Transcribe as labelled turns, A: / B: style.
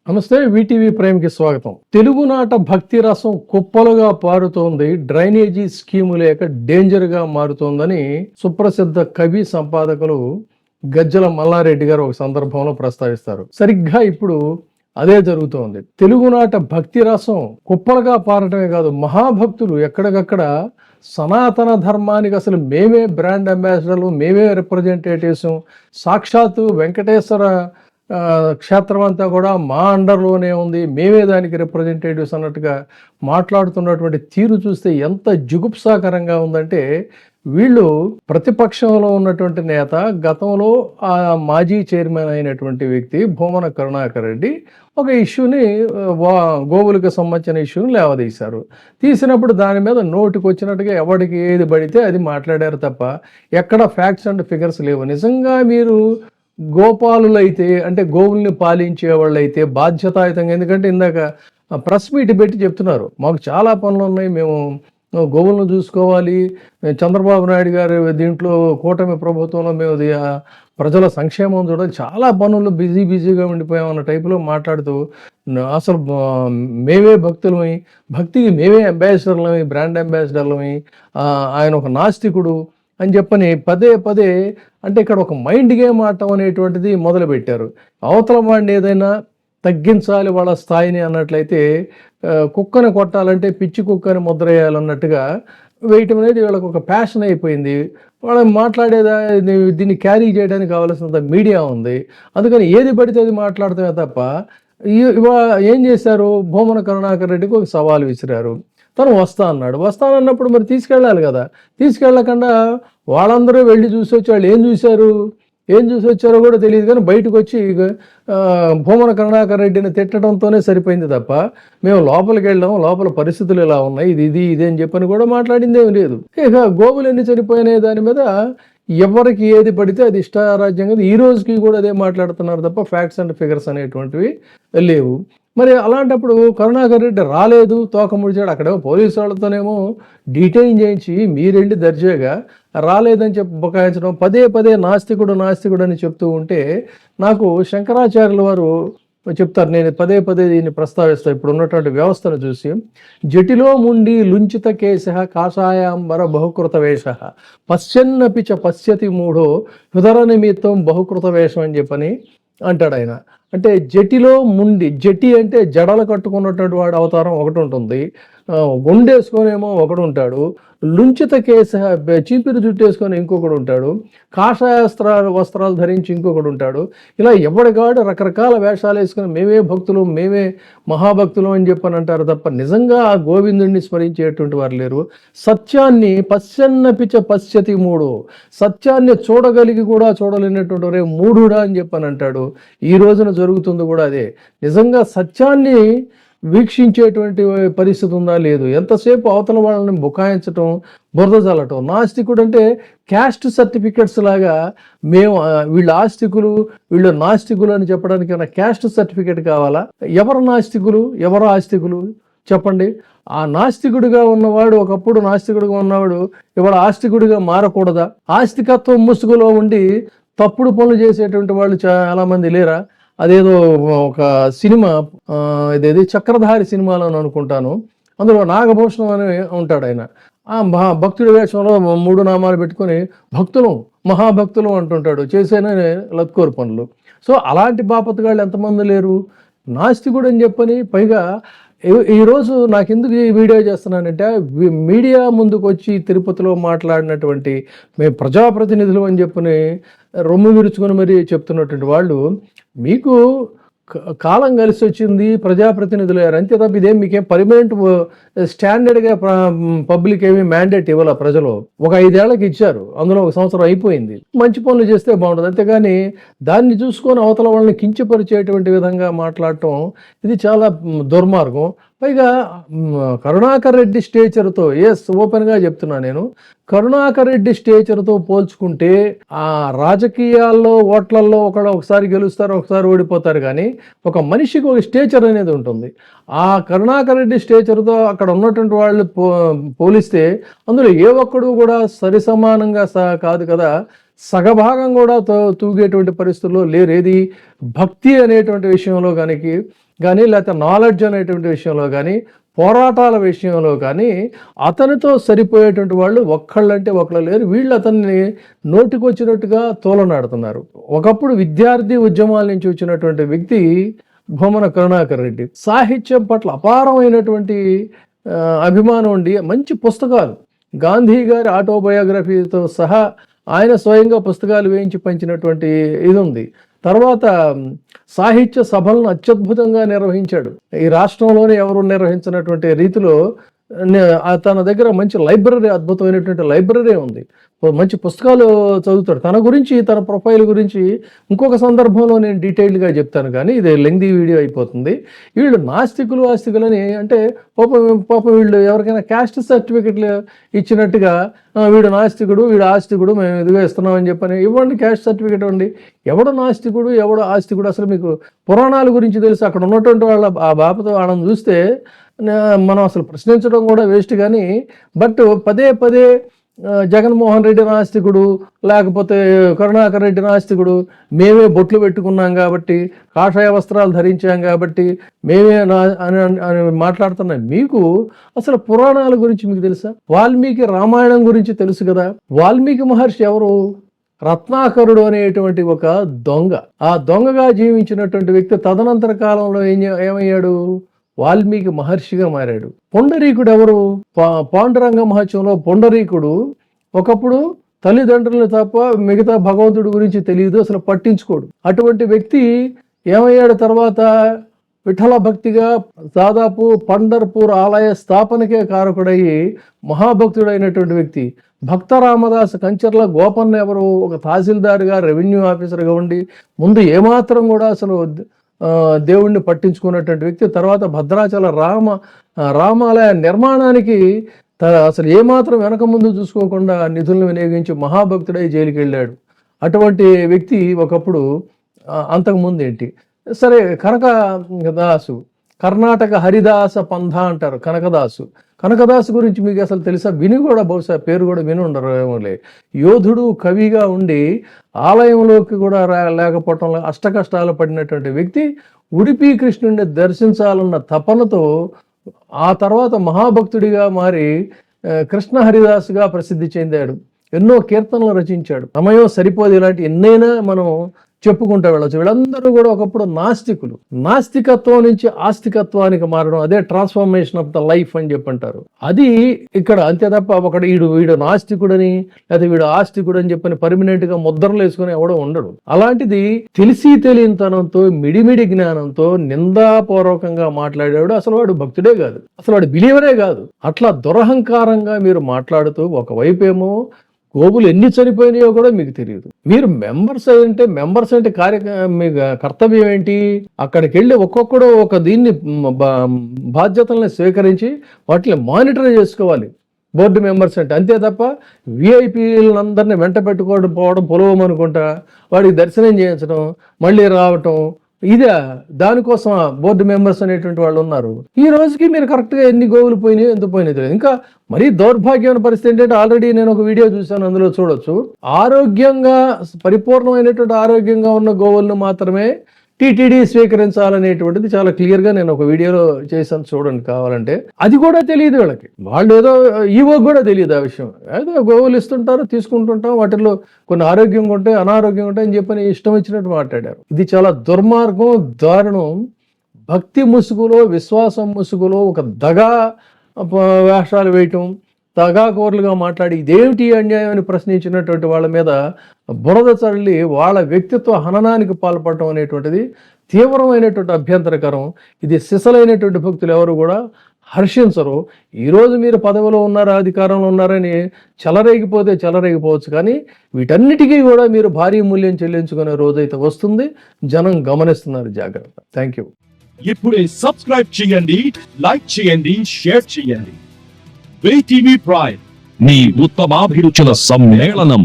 A: నమస్తే, వీటీవీ ప్రైమ్కి స్వాగతం. తెలుగునాట భక్తి రసం కుప్పలుగా పారుతోంది, డ్రైనేజీ స్కీము లేక డేంజర్గా మారుతోందని సుప్రసిద్ధ కవి సంపాదకులు గజ్జల మల్లారెడ్డి గారు ఒక సందర్భంలో ప్రస్తావిస్తారు. సరిగ్గా ఇప్పుడు అదే జరుగుతోంది. తెలుగునాట భక్తి రసం కుప్పలుగా పారటమే కాదు, మహాభక్తులు ఎక్కడికక్కడ సనాతన ధర్మానికి అసలు మేమే బ్రాండ్ అంబాసిడర్లు, మేమే రిప్రజెంటేటివ్స్, సాక్షాత్తు వెంకటేశ్వర క్షేత్రం అంతా కూడా మా అండర్లోనే ఉంది, మేమే దానికి రిప్రజెంటేటివ్స్ అన్నట్టుగా మాట్లాడుతున్నటువంటి తీరు చూస్తే ఎంత జుగుప్సాకరంగా ఉందంటే, వీళ్ళు ప్రతిపక్షంలో ఉన్నటువంటి నేత, గతంలో ఆ మాజీ చైర్మన్ అయినటువంటి వ్యక్తి భూమన కరుణాకర్ రెడ్డి ఒక ఇష్యూని, గోవులకు సంబంధించిన ఇష్యూని లేవదీశారు. తీసినప్పుడు దాని మీద నోటికి వచ్చినట్టుగా ఎవరికి ఏది పడితే అది మాట్లాడారు తప్ప ఎక్కడ ఫ్యాక్ట్స్ అండ్ ఫిగర్స్ లేవు. నిజంగా మీరు గోపాలులైతే, అంటే గోవుల్ని పాలించే వాళ్ళు అయితే బాధ్యతాయుతంగా, ఎందుకంటే ఇందాక ప్రెస్ మీట్ పెట్టి చెప్తున్నారు, మాకు చాలా పనులు ఉన్నాయి, మేము గోవులను చూసుకోవాలి, చంద్రబాబు నాయుడు గారు దీంట్లో కూటమి ప్రభుత్వంలో మేము ప్రజల సంక్షేమం చూడాలి, చాలా పనులు బిజీగా ఉండిపోయామన్న టైపులో మాట్లాడుతూ, అసలు మేమే భక్తులమై, భక్తికి మేమే అంబాసిడర్లమై, బ్రాండ్ అంబాసిడర్లమై, ఆయన ఒక నాస్తికుడు అని చెప్పని పదే పదే, అంటే ఇక్కడ ఒక మైండ్ గేమ్ ఆడటం అనేటువంటిది మొదలుపెట్టారు. అవతల వాడిని ఏదైనా తగ్గించాలి వాళ్ళ స్థాయిని అన్నట్లయితే, కుక్కని కొట్టాలంటే పిచ్చి కుక్కని ముద్ర వేయాలన్నట్టుగా వేయటం అనేది వీళ్ళకి ఒక ప్యాషన్ అయిపోయింది. వాళ్ళని మాట్లాడేదా, దీన్ని క్యారీ చేయడానికి కావాల్సినంత మీడియా ఉంది, అందుకని ఏది పడితే అది మాట్లాడతామే తప్ప, ఏం చేశారు, భూమన కరుణాకర్ రెడ్డికి ఒక సవాల్ విసిరారు. తను అన్నాడు. వస్తానన్నప్పుడు మరి తీసుకెళ్ళాలి కదా. తీసుకెళ్ళకుండా వాళ్ళందరూ వెళ్ళి చూసి వచ్చి, వాళ్ళు ఏం చూసి వచ్చారో కూడా తెలియదు, కానీ బయటకు వచ్చి భూమన కరుణాకర్ రెడ్డిని తిట్టడంతోనే సరిపోయింది తప్ప, మేము లోపలికి వెళ్ళాం, లోపల పరిస్థితులు ఇలా ఉన్నాయి, ఇది అని చెప్పని కూడా మాట్లాడింది ఏమి లేదు. ఇక గోవులు ఎన్ని చనిపోయినాయి దాని మీద ఎవరికి ఏది పడితే అది ఇష్టారాజ్యంగా ఈ రోజుకి కూడా అదే మాట్లాడుతున్నారు తప్ప ఫ్యాక్ట్స్ అండ్ ఫిగర్స్ అనేటువంటివి లేవు. మరి అలాంటప్పుడు కరుణాకర్ రెడ్డి రాలేదు, తోక ముడిచాడు, అక్కడేమో పోలీసు వాళ్ళతోనేమో డీటెయిన్ చేయించి మీరెళ్ళి దర్జాగా రాలేదని చెప్పి బుకాయించడం, పదే పదే నాస్తికుడు అని చెప్తూ ఉంటే, నాకు శంకరాచార్యుల వారు చెప్తారు, నేను పదే పదే దీన్ని ప్రస్తావిస్తాను ఇప్పుడు ఉన్నటువంటి వ్యవస్థను చూసి, జటిలో ముండి లుంచిత కేశ కాషాయాంబర బహుకృత వేష పశ్చన్నపి చ పశ్యతి మూఢో హృదర నిమిత్తం బహుకృత వేషం అని చెప్పని అంటాడు ఆయన. అంటే జటిలో ముండి, జటి అంటే జడలు కట్టుకున్నటువంటి వాడు అవతారం ఒకటి ఉంటుంది, గుండేసుకొనేమో ఒకడు ఉంటాడు, లుంచిత కేశ చీపిరి జుట్టేసుకొని ఇంకొకడు ఉంటాడు, కాషాయ వస్త్రాలు ధరించి ఇంకొకడు ఉంటాడు. ఇలా ఎవడిగాడు రకరకాల వేషాలు వేసుకొని మేమే భక్తులు, మేమే మహాభక్తులు అని చెప్పని అంటారు తప్ప నిజంగా ఆ గోవిందుడిని స్మరించేటువంటి వారు లేరు. సత్యాన్ని పశ్చన్నపిచ పశ్యతి మూడు, సత్యాన్ని చూడగలిగి కూడా చూడలేనటువంటి వారే మూఢుడా అని చెప్పని అంటాడు. ఈ రోజున జరుగుతుంది కూడా అదే. నిజంగా సత్యాన్ని వీక్షించేటువంటి పరిస్థితి ఉందా లేదు, ఎంతసేపు అవతల వాళ్ళని బుకాయించటం, బురద చల్లటం. నాస్తికుడు అంటే క్యాస్ట్ సర్టిఫికెట్స్ లాగా, మేము వీళ్ళు ఆస్తికులు వీళ్ళు నాస్తికులు అని చెప్పడానికి ఏమైనా క్యాస్ట్ సర్టిఫికెట్ కావాలా? ఎవరు నాస్తికులు, ఎవరు ఆస్తికులు చెప్పండి. ఆ నాస్తికుడిగా ఉన్నవాడు, ఒకప్పుడు నాస్తికుడిగా ఉన్నవాడు ఇవాళ ఆస్తికుడిగా మారకూడదా? ఆస్తికత్వం ముసుగులో ఉండి తప్పుడు పనులు చేసేటువంటి వాళ్ళు చాలా మంది లేరా? అదేదో ఒక సినిమా, ఇదేది చక్రధారి సినిమాలో అనుకుంటాను, అందులో నాగభూషణం అని ఉంటాడు ఆయన. ఆ భక్తుడి వేషంలో 3 నామాలు పెట్టుకొని భక్తులు, మహాభక్తులు అంటుంటాడు, చేసేనే లత్కోరు పనులు. సో అలాంటి బాపతగాళ్ళు ఎంతమంది లేరు? నాస్తికుడు అని చెప్పని. పైగా ఈరోజు నాకు ఎందుకు ఈ వీడియో చేస్తున్నానంటే, మీడియా ముందుకు వచ్చి తిరుపతిలో మాట్లాడినటువంటి మేము ప్రజాప్రతినిధులు అని చెప్పని రొమ్ము విరుచుకొని మరీ చెప్తున్నటువంటి వాళ్ళు, మీకు కాలం కలిసి వచ్చింది, ప్రజాప్రతినిధులు అయ్యారు అంతే తప్ప ఇదేం మీకేం పర్మనెంట్ స్టాండర్డ్గా పబ్లిక్ ఏమీ మ్యాండేట్ ఇవ్వాల. ప్రజలు ఒక 5 ఏళ్ళకి ఇచ్చారు, అందులో 1 సంవత్సరం అయిపోయింది. మంచి పనులు చేస్తే బాగుంటుంది, అంతేగాని దాన్ని చూసుకొని అవతల వాళ్ళని కించపరిచేటువంటి విధంగా మాట్లాడటం ఇది చాలా దుర్మార్గం. పైగా కరుణాకర్ రెడ్డి స్టేచర్తో, ఓపెన్గా చెప్తున్నా నేను, కరుణాకర్ రెడ్డి స్టేచర్తో పోల్చుకుంటే ఆ రాజకీయాల్లో ఓట్లల్లో ఒకసారి గెలుస్తారు, ఒకసారి ఓడిపోతారు, కానీ ఒక మనిషికి ఒక స్టేచర్ అనేది ఉంటుంది. ఆ కరుణాకర్ రెడ్డి స్టేచర్తో అక్కడ ఉన్నటువంటి వాళ్ళు పోలిస్తే అందులో ఏ ఒక్కడు కూడా సరిసమానంగా కాదు కదా, సగభాగం కూడా తూగేటువంటి పరిస్థితుల్లో లేరు. ఏది భక్తి అనేటువంటి విషయంలో కనుక కానీ లేకపోతే నాలెడ్జ్ అనేటువంటి విషయంలో కానీ పోరాటాల విషయంలో కానీ అతనితో సరిపోయేటువంటి వాళ్ళు ఒక్కళ్ళంటే ఒకళ్ళు లేరు. వీళ్ళు అతన్ని నోటికొచ్చినట్టుగా తోలనాడుతున్నారు. ఒకప్పుడు విద్యార్థి ఉద్యమాల నుంచి వచ్చినటువంటి వ్యక్తి భూమన కరుణాకర్ రెడ్డి. సాహిత్యం పట్ల అపారమైనటువంటి అభిమానం ఉండి మంచి పుస్తకాలు, గాంధీ గారి ఆటోబయోగ్రఫీతో సహా ఆయన స్వయంగా పుస్తకాలు వేయించి పంచినటువంటి ఇది ఉంది. తర్వాత సాహిత్య సభలను అత్యద్భుతంగా నిర్వహించాడు. ఈ రాష్ట్రంలోనే ఎవరు నిర్వహించినటువంటి రీతిలో తన దగ్గర మంచి లైబ్రరీ, అద్భుతమైనటువంటి లైబ్రరీ ఉంది. మంచి పుస్తకాలు చదువుతాడు. తన గురించి, తన ప్రొఫైల్ గురించి ఇంకొక సందర్భంలో నేను డీటెయిల్డ్గా చెప్తాను, కానీ ఇది లెంగ్దీ వీడియో అయిపోతుంది. వీళ్ళు నాస్తికులు ఆస్తికులని అంటే పాపం వీళ్ళు ఎవరికైనా క్యాస్ట్ సర్టిఫికెట్లు ఇచ్చినట్టుగా వీడు నాస్తికుడు, వీడు ఆస్తికుడు, మేము ఇదిగా ఇస్తున్నామని చెప్పని ఇవ్వండి, క్యాస్ట్ సర్టిఫికెట్ ఇవ్వండి. ఎవడు నాస్తికుడు, ఎవడు ఆస్తికుడు? అసలు మీకు పురాణాల గురించి తెలుసు. అక్కడ ఉన్నటువంటి వాళ్ళ ఆ బాపతో వాళ్ళని చూస్తే మనం అసలు ప్రశ్నించడం కూడా వేస్ట్. కానీ బట్ పదే పదే జగన్మోహన్ రెడ్డి నాస్తికుడు, లేకపోతే కరుణాకర్ రెడ్డి నాస్తికుడు, మేమే బొట్లు పెట్టుకున్నాం కాబట్టి, కాషాయ వస్త్రాలు ధరించాం కాబట్టి మేమే అని మాట్లాడుతున్నాం. మీకు అసలు పురాణాల గురించి మీకు తెలుసా? వాల్మీకి రామాయణం గురించి తెలుసు కదా. వాల్మీకి మహర్షి ఎవరు? రత్నాకరుడు అనేటువంటి ఒక దొంగ. ఆ దొంగగా జీవించినటువంటి వ్యక్తి తదనంతర కాలంలో ఏమయ్యాడు? వాల్మీకి మహర్షిగా మారాడు. పొండరీకుడు ఎవరు? పాండురంగ మహత్యంలో పొండరీకుడు ఒకప్పుడు తల్లిదండ్రులను తప్ప మిగతా భగవంతుడి గురించి తెలియదు, అసలు పట్టించుకోడు. అటువంటి వ్యక్తి ఏమయ్యాడు? తర్వాత విఠల భక్తిగా దాదాపు పండర్పూర్ ఆలయ స్థాపనకే కారకుడయ్యి మహాభక్తుడైనటువంటి వ్యక్తి. భక్త రామదాస్ కంచర్ల గోపన్న ఎవరు? ఒక తహసీల్దార్గా, రెవెన్యూ ఆఫీసర్గా ఉండి ముందు ఏమాత్రం కూడా అసలు దేవుణ్ణి పట్టించుకున్నటువంటి వ్యక్తి. తర్వాత భద్రాచల రామాలయ నిర్మాణానికి అసలు ఏమాత్రం వెనక ముందు చూసుకోకుండా నిధులను వినియోగించి మహాభక్తుడై జైలుకి వెళ్ళాడు. అటువంటి వ్యక్తి ఒకప్పుడు అంతకుముందు ఏంటి సరే కనకదాసు, కర్ణాటక హరిదాస పంథ అంటారు కనకదాసు. కనకదాసు గురించి మీకు అసలు తెలుసా? విని కూడా బహుశా పేరు కూడా విని ఉండరు ఏమోలే. యోధుడు, కవిగా ఉండి ఆలయంలోకి కూడా లేకపోవటంలో అష్టకష్టాలు పడినటువంటి వ్యక్తి ఉడిపి కృష్ణుడిని దర్శించాలన్న తపనతో ఆ తర్వాత మహాభక్తుడిగా మారి కృష్ణ హరిదాసుగా ప్రసిద్ధి చెందాడు. ఎన్నో కీర్తనలు రచించాడు. సమయం సరిపోదు, ఇలాంటి ఎన్నైనా మనం చెప్పుకుంటూ వెళ్ళచ్చు. వీళ్ళందరూ కూడా ఒకప్పుడు నాస్తికులు. నాస్తికత్వం నుంచి ఆస్తికత్వానికి మారడం, అదే ట్రాన్స్ఫర్మేషన్ ఆఫ్ ద లైఫ్ అని చెప్పంటారు. అది ఇక్కడ అంతే తప్ప ఒకడు వీడు నాస్తికుడని లేదా వీడు ఆస్తికుడు అని చెప్పని పర్మనెంట్ గా ముద్రలు వేసుకుని ఎవడో ఉండడు. అలాంటిది తెలిసి తెలియనితనంతో, మిడిమిడి జ్ఞానంతో నిందాపూర్వకంగా మాట్లాడాడు. అసలు వాడు భక్తుడే కాదు, అసలు వాడు బిలీవరే కాదు. అట్లా దురహంకారంగా మీరు మాట్లాడుతూ ఒకవైపేమో గోవులు ఎన్ని చనిపోయినాయో కూడా మీకు తెలియదు. మీరు మెంబర్స్ అంటే మీ కర్తవ్యం ఏంటి? అక్కడికి వెళ్ళి ఒక్కొక్కడు ఒక దీన్ని బాధ్యతల్ని స్వీకరించి వాటిని మానిటర్ చేసుకోవాలి బోర్డు మెంబర్స్ అంటే. అంతే తప్ప విఐపీలందరినీ వెంట పెట్టుకోవడం, పోవడం, పొలవమనుకుంటా వాడికి దర్శనం చేయించడం, మళ్ళీ రావటం, ఇదే దానికోసం బోర్డు మెంబర్స్ అనేటువంటి వాళ్ళు ఉన్నారు. ఈ రోజుకి మీరు కరెక్ట్గా ఎన్ని గోవులు పోయినాయో, ఎంత పోయినాయో తెలియదు. ఇంకా మరీ దౌర్భాగ్యమైన పరిస్థితి ఏంటంటే, ఆల్రెడీ నేను ఒక వీడియో చూశాను, అందులో చూడొచ్చు. ఆరోగ్యంగా పరిపూర్ణమైనటువంటి ఆరోగ్యంగా ఉన్న గోవులను మాత్రమే టీటీడీ స్వీకరించాలనేటువంటిది చాలా క్లియర్గా నేను ఒక వీడియోలో చేశాను, చూడండి కావాలంటే. అది కూడా తెలియదు వీళ్ళకి. వాళ్ళు ఏదో ఈవోకి కూడా తెలియదు ఆ విషయం. ఏదో గోవులు ఇస్తుంటారు, తీసుకుంటుంటాం, వాటిల్లో కొన్ని ఆరోగ్యంగా ఉంటాయి, అనారోగ్యంగా ఉంటాయి అని చెప్పని ఇష్టం వచ్చినట్టు మాట్లాడారు. ఇది చాలా దుర్మార్గం, దారుణం. భక్తి ముసుగులో, విశ్వాసం ముసుగులో ఒక దగా వేషాలు వేయటం, తగాకోరులుగా మాట్లాడి ఇదేమిటి అన్యాయం అని ప్రశ్నించినటువంటి వాళ్ళ మీద బురద చల్లి వాళ్ళ వ్యక్తిత్వ హననానికి పాల్పడటం అనేటువంటిది తీవ్రమైనటువంటి అభ్యంతరకరం. ఇది సిసలైనటువంటి భక్తులు ఎవరు కూడా హర్షించరు. ఈరోజు మీరు పదవిలో ఉన్నారా, అధికారంలో ఉన్నారని చెలరేగిపోవచ్చు, కానీ వీటన్నిటికీ కూడా మీరు భారీ మూల్యం చెల్లించుకునే రోజైతే వస్తుంది. జనం గమనిస్తున్నారు. జాగ్రత్త. Thank you.
B: ఇప్పుడే సబ్స్క్రైబ్ చేయండి, లైక్ చేయండి, షేర్ చేయండి. VTV Pride, నీ ఉత్తమాభిరుచుల సమ్మేళనం.